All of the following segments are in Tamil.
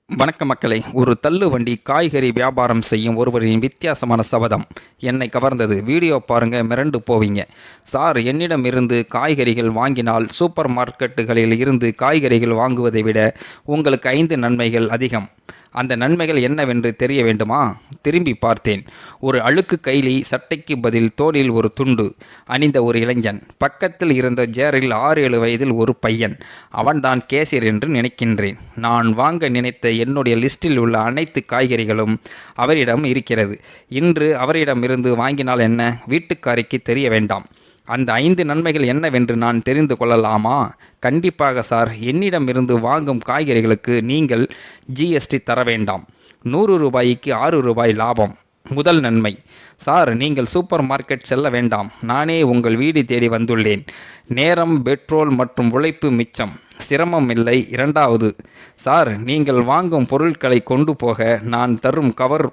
வணக்க மக்களே, ஒரு தள்ளு வண்டி காய்கறி வியாபாரம் செய்யும் ஒருவரின் வித்தியாசமான சபதம் என்னை கவர்ந்தது. வீடியோ பாருங்க, மிரண்டு போவீங்க. சார், என்னிடம் இருந்து காய்கறிகள் வாங்கினால் சூப்பர் மார்க்கெட்டுகளில் இருந்து காய்கறிகள் வாங்குவதை விட உங்களுக்கு 5 நன்மைகள் அதிகம். அந்த நன்மைகள் என்னவென்று தெரிய வேண்டுமா? திரும்பி பார்த்தேன். ஒரு அழுக்கு கைலி சட்டைக்கு பதில் தோளில் ஒரு துண்டு அணிந்த ஒரு இளைஞன். பக்கத்தில் இருந்த ஜேரில் 6-7 வயதில் ஒரு பையன். அவன்தான் கேசியர் என்று நினைக்கின்றேன். நான் வாங்க நினைத்த என்னுடைய லிஸ்டில் உள்ள அனைத்து காய்கறிகளும் அவரிடம் இருக்கிறது. இன்று அவரிடமிருந்து வாங்கினால் என்ன? வீட்டுக்காரிக்கு தெரிய வேண்டாம். அந்த 5 நன்மைகள் என்னவென்று நான் தெரிந்து கொள்ளலாமா? கண்டிப்பாக சார். என்னிடமிருந்து வாங்கும் காய்கறிகளுக்கு நீங்கள் ஜிஎஸ்டி தர வேண்டாம். 100 ரூபாய்க்கு 6 ரூபாய் லாபம். முதல் நன்மை. சார், நீங்கள் சூப்பர் மார்க்கெட் செல்ல வேண்டாம். நானே உங்கள் வீடு தேடி வந்துள்ளேன். நேரம், பெட்ரோல் மற்றும் உழைப்பு மிச்சம். சிரமம் இல்லை. இரண்டாவது, சார், நீங்கள் வாங்கும் பொருட்களை கொண்டு போக நான் தரும் கவர்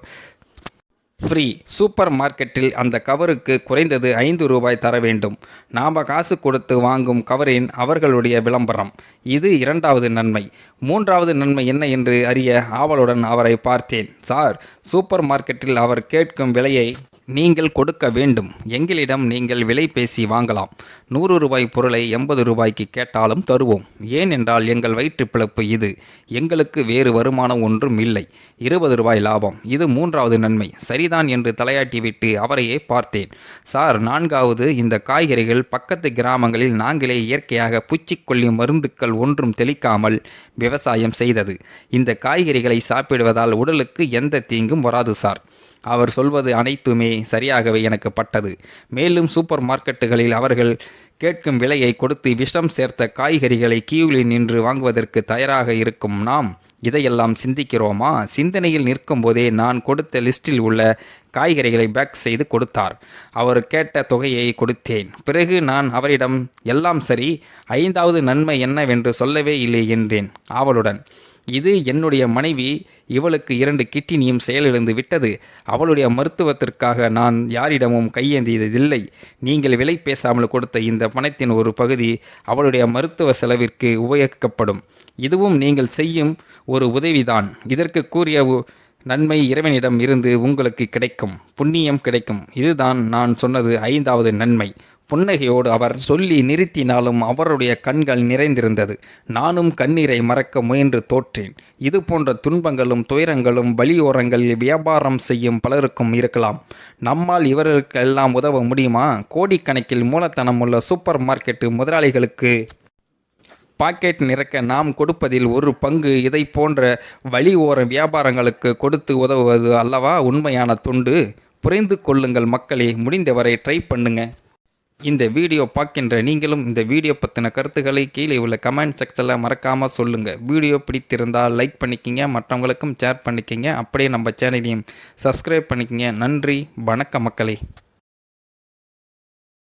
ஃப்ரீ. சூப்பர் மார்க்கெட்டில் அந்த கவருக்கு குறைந்தது 5 ரூபாய் தர வேண்டும். நாம் காசு கொடுத்து வாங்கும் கவரின் அவர்களுடைய விளம்பரம். இது இரண்டாவது நன்மை. மூன்றாவது நன்மை என்ன என்று அறிய ஆவலுடன் அவரை பார்த்தேன். சார், சூப்பர் மார்க்கெட்டில் அவர் கேட்கும் விலையை நீங்கள் கொடுக்க வேண்டும். எங்களிடம் நீங்கள் விலை பேசி வாங்கலாம். 100 ரூபாய் பொருளை 80 ரூபாய்க்கு கேட்டாலும் தருவோம். ஏனென்றால் எங்கள் வயிற்று பிழப்பு இது. எங்களுக்கு வேறு வருமானம் ஒன்றும் இல்லை. 20 ரூபாய் லாபம். இது மூன்றாவது நன்மை. சரிதான் என்று தலையாட்டிவிட்டு அவரையே பார்த்தேன். சார், நான்காவது, இந்த காய்கறிகள் பக்கத்து கிராமங்களில் நாங்களே இயற்கையாக பூச்சிக்கொல்லி மருந்துக்கள் ஒன்றும் தெளிக்காமல் விவசாயம் செய்தது. இந்த காய்கறிகளை சாப்பிடுவதால் உடலுக்கு எந்த தீங்கும் வராது சார். அவர் சொல்வது அனைத்துமே சரியாகவே எனக்கு பட்டது. மேலும் சூப்பர் மார்க்கெட்டுகளில் அவர்கள் கேட்கும் விலையை கொடுத்து விஷம் சேர்த்த காய்கறிகளை கியூவில் நின்று வாங்குவதற்கு தயாராக இருக்கும் நாம் இதையெல்லாம் சிந்திக்கிறோமா? சிந்தனையில் நிற்கும் போதே நான் கொடுத்த லிஸ்டில் உள்ள காய்கறிகளை பேக் செய்து கொடுத்தார். அவர் கேட்ட தொகையை கொடுத்தேன். பிறகு நான் அவரிடம், எல்லாம் சரி, 5வது நன்மை என்னவென்று சொல்லவே இல்லை என்றேன் ஆவலுடன். இது என்னுடைய மனைவி. இவளுக்கு 2 கிட்னியும் செயலிழந்து விட்டது. அவளுடைய மருத்துவத்திற்காக நான் யாரிடமும் கையேந்தியதில்லை. நீங்கள் விலை பேசாமல் கொடுத்த இந்த பணத்தின் ஒரு பகுதி அவளுடைய மருத்துவ செலவிற்கு உபயோகிக்கப்படும். இதுவும் நீங்கள் செய்யும் ஒரு உதவிதான். இதற்கு கூறிய நன்மை இறைவனிடம் இருந்து உங்களுக்கு கிடைக்கும். புண்ணியம் கிடைக்கும். இதுதான் நான் சொன்னது 5வது நன்மை. புன்னகையோடு அவர் சொல்லி நிறுத்தினாலும் அவருடைய கண்கள் நிறைந்திருந்தது. நானும் கண்ணீரை மறக்க முயன்று தோற்றேன். இது போன்ற துன்பங்களும் துயரங்களும் வழியோரங்களில் வியாபாரம் செய்யும் பலருக்கும் இருக்கலாம். நம்மால் இவர்களுக்கெல்லாம் உதவ முடியுமா? கோடிக்கணக்கில் மூலதனம் உள்ள சூப்பர் மார்க்கெட்டு முதலாளிகளுக்கு பாக்கெட் நிரக்க நாம் கொடுப்பதில் ஒரு பங்கு இதை போன்ற வழி ஓர வியாபாரங்களுக்கு கொடுத்து உதவுவது அல்லவா உண்மையான தொண்டு? புரிந்து கொள்ளுங்கள் மக்களே. முடிந்தவரை ட்ரை பண்ணுங்க. இந்த வீடியோ பார்க்கின்ற நீங்களும் இந்த வீடியோ பற்றின கருத்துக்களை கீழே உள்ள கமெண்ட் செக்ஷனில் மறக்காமல் சொல்லுங்கள். வீடியோ பிடித்திருந்தால் லைக் பண்ணிக்கிங்க, மற்றவங்களுக்கும் ஷேர் பண்ணிக்கிங்க. அப்படியே நம்ம சேனலையும் சப்ஸ்கிரைப் பண்ணிக்கிங்க. நன்றி, வணக்கம் மக்களே.